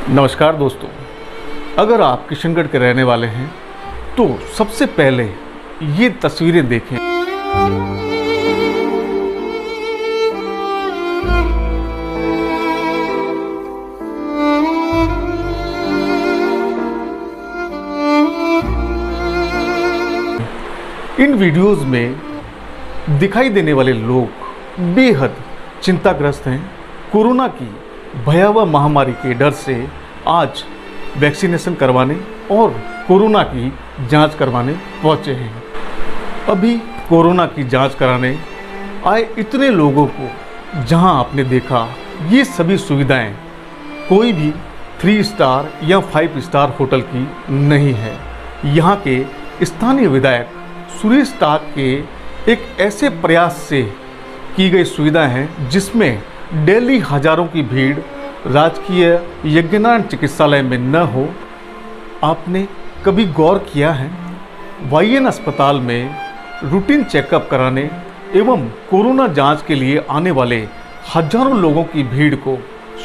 नमस्कार दोस्तों, अगर आप किशनगढ़ के रहने वाले हैं तो सबसे पहले ये तस्वीरें देखें। इन वीडियोस में दिखाई देने वाले लोग बेहद चिंताग्रस्त हैं। कोरोना की भयावह महामारी के डर से आज वैक्सीनेशन करवाने और कोरोना की जांच करवाने पहुंचे हैं। अभी कोरोना की जांच कराने आए इतने लोगों को जहां आपने देखा ये सभी सुविधाएं कोई भी 3 स्टार या 5 स्टार होटल की नहीं है। यहां के स्थानीय विधायक सुरेश टाक के एक ऐसे प्रयास से की गई सुविधा है जिसमें डेली हजारों की भीड़ राजकीय यज्ञनारायण चिकित्सालय में न हो। आपने कभी गौर किया है वाईएन अस्पताल में रूटीन चेकअप कराने एवं कोरोना जांच के लिए आने वाले हजारों लोगों की भीड़ को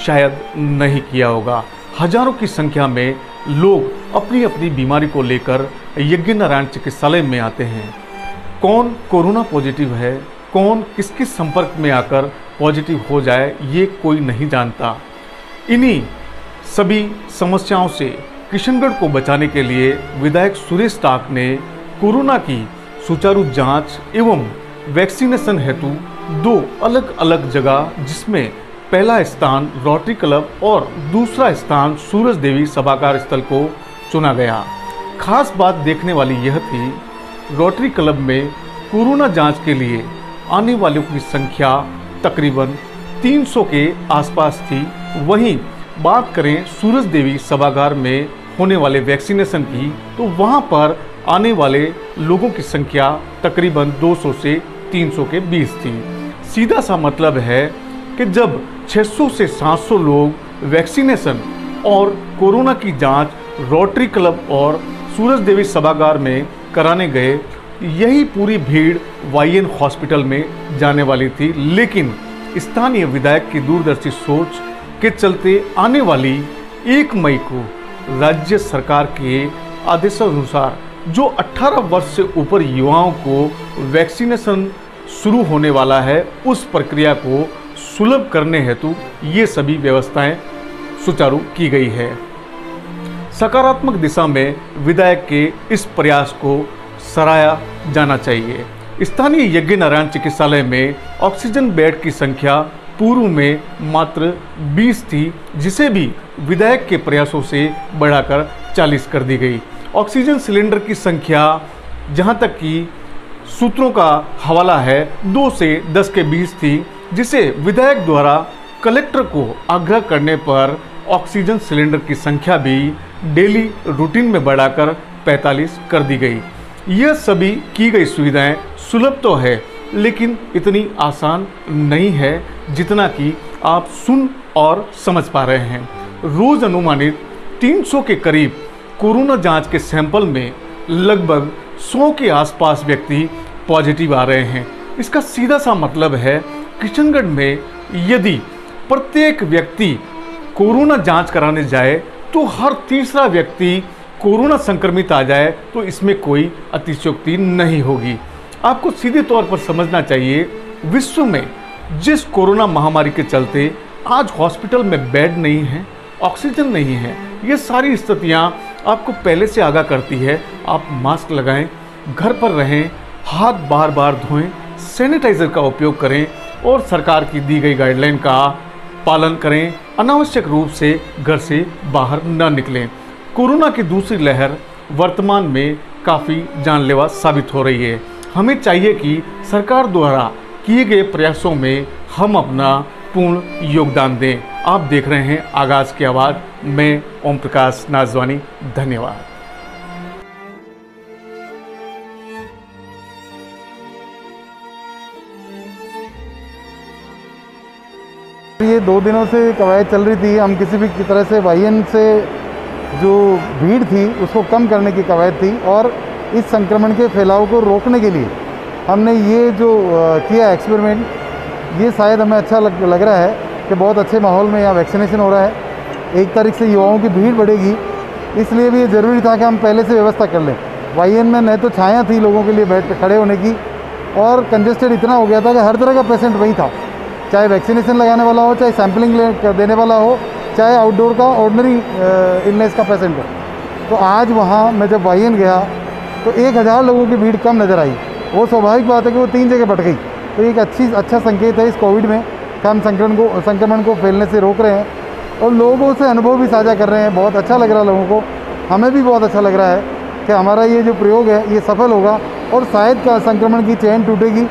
शायद नहीं किया होगा। हजारों की संख्या में लोग अपनी अपनी बीमारी को लेकर यज्ञनारायण चिकित्सालय में आते हैं। कौन कोरोना पॉजिटिव है, कौन किसके संपर्क में आकर पॉजिटिव हो जाए, ये कोई नहीं जानता। इन्हीं सभी समस्याओं से किशनगढ़ को बचाने के लिए विधायक सुरेश टाक ने कोरोना की सुचारू जांच एवं वैक्सीनेशन हेतु 2 अलग अलग जगह, जिसमें पहला स्थान रोटरी क्लब और दूसरा स्थान सूरज देवी सभागार स्थल को चुना गया। खास बात देखने वाली यह थी, रोटरी क्लब में कोरोना जांच के लिए आने वालों की संख्या तकरीबन 300 के आसपास थी। वहीं बात करें सूरज देवी सभागार में होने वाले वैक्सीनेशन की तो वहां पर आने वाले लोगों की संख्या तकरीबन 200 से 300 के बीच थी। सीधा सा मतलब है कि जब 600 से 700 लोग वैक्सीनेशन और कोरोना की जांच रोटरी क्लब और सूरज देवी सभागार में कराने गए, यही पूरी भीड़ वाईएन हॉस्पिटल में जाने वाली थी। लेकिन स्थानीय विधायक की दूरदर्शी सोच के चलते आने वाली 1 मई को राज्य सरकार के आदेशानुसार जो 18 वर्ष से ऊपर युवाओं को वैक्सीनेशन शुरू होने वाला है, उस प्रक्रिया को सुलभ करने हेतु ये सभी व्यवस्थाएं सुचारू की गई है। सकारात्मक दिशा में विधायक के इस प्रयास को सराहा जाना चाहिए। स्थानीय यज्ञनारायण चिकित्सालय में ऑक्सीजन बेड की संख्या पूर्व में मात्र 20 थी, जिसे भी विधायक के प्रयासों से बढ़ाकर 40 कर दी गई। ऑक्सीजन सिलेंडर की संख्या जहां तक कि सूत्रों का हवाला है 2 से 10 के बीच थी, जिसे विधायक द्वारा कलेक्टर को आग्रह करने पर ऑक्सीजन सिलेंडर की संख्या भी डेली रूटीन में बढ़ाकर 45 कर दी गई। यह सभी की गई सुविधाएं सुलभ तो है, लेकिन इतनी आसान नहीं है जितना कि आप सुन और समझ पा रहे हैं। रोज अनुमानित 300 के करीब कोरोना जांच के सैंपल में लगभग 100 के आसपास व्यक्ति पॉजिटिव आ रहे हैं। इसका सीधा सा मतलब है किशनगढ़ में यदि प्रत्येक व्यक्ति कोरोना जांच कराने जाए तो हर तीसरा व्यक्ति कोरोना संक्रमित आ जाए, तो इसमें कोई अतिशयोक्ति नहीं होगी। आपको सीधे तौर पर समझना चाहिए, विश्व में जिस कोरोना महामारी के चलते आज हॉस्पिटल में बेड नहीं है, ऑक्सीजन नहीं है, ये सारी स्थितियां आपको पहले से आगाह करती है। आप मास्क लगाएं, घर पर रहें, हाथ बार बार धोएं, सैनिटाइजर का उपयोग करें और सरकार की दी गई गाइडलाइन का पालन करें। अनावश्यक रूप से घर से बाहर न निकलें। कोरोना की दूसरी लहर वर्तमान में काफ़ी जानलेवा साबित हो रही है। हमें चाहिए कि सरकार द्वारा किए गए प्रयासों में हम अपना पूर्ण योगदान दें। आप देख रहे हैं आगाज़ की आवाज़, मैं ओम प्रकाश नाजवानी। धन्यवाद। ये 2 दिनों से कवायद चल रही थी। हम किसी भी तरह से वाईएन से जो भीड़ थी उसको कम करने की कवायद थी और इस संक्रमण के फैलाव को रोकने के लिए हमने ये जो किया एक्सपेरिमेंट, ये शायद हमें अच्छा लग रहा है कि बहुत अच्छे माहौल में यहाँ वैक्सीनेशन हो रहा है। 1 तारीख से युवाओं की भीड़ बढ़ेगी, इसलिए भी ये ज़रूरी था कि हम पहले से व्यवस्था कर लें। वाईएन में न तो छाया थी लोगों के लिए बैठ के खड़े होने की, और कंजेस्टेड इतना हो गया था कि हर तरह का पेशेंट वहीं था, चाहे वैक्सीनेशन लगाने वाला हो, चाहे सैम्पलिंग देने वाला हो, चाहे आउटडोर का ऑर्डिनरी इलनेस का पेशेंट हो। तो आज वहाँ मैं जब वाईएन गया तो 1000 लोगों की भीड़ कम नज़र आई। वो स्वाभाविक बात है कि वो 3 जगह बट गई। तो एक अच्छा संकेत है इस कोविड में कि हम संक्रमण को फैलने से रोक रहे हैं, और लोगों से अनुभव भी साझा कर रहे हैं। बहुत अच्छा लग रहा है लोगों को, हमें भी बहुत अच्छा लग रहा है कि हमारा ये जो प्रयोग है ये सफल होगा, और शायद का संक्रमण की चेन टूटेगी,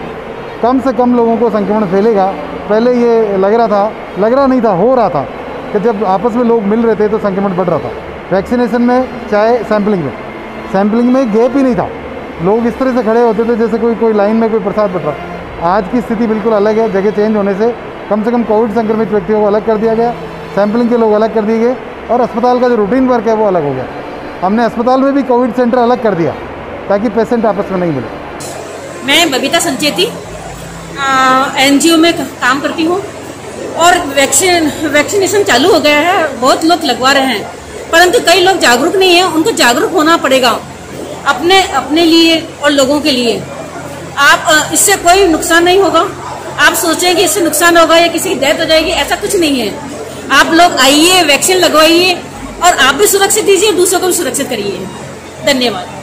कम से कम लोगों को संक्रमण फैलेगा। पहले ये लग रहा नहीं था, हो रहा था कि जब आपस में लोग मिल रहे थे तो संक्रमण बढ़ रहा था। वैक्सीनेशन में चाहे सैम्पलिंग में गैप ही नहीं था, लोग इस तरह से खड़े होते थे जैसे कोई लाइन में कोई प्रसाद बट रहा। आज की स्थिति बिल्कुल अलग है, जगह चेंज होने से कम कोविड संक्रमित व्यक्तियों को अलग कर दिया गया, सैम्पलिंग के लोग अलग कर दिए गए, और अस्पताल का जो रूटीन वर्क है वो अलग हो गया। हमने अस्पताल में भी कोविड सेंटर अलग कर दिया ताकि पेशेंट आपस में नहीं मिले। मैं बबीता संचेती एनजीओ में काम करती हूँ, और वैक्सीनेशन चालू हो गया है, बहुत लोग लगवा रहे हैं, परंतु कई लोग जागरूक नहीं है। उनको जागरूक होना पड़ेगा अपने लिए और लोगों के लिए। आप इससे कोई नुकसान नहीं होगा। आप सोचें कि इससे नुकसान होगा या किसी की डेथ हो जाएगी, ऐसा कुछ नहीं है। आप लोग आइए, वैक्सीन लगवाइए, और आप भी सुरक्षित दीजिए, दूसरों को भी सुरक्षित करिए। धन्यवाद।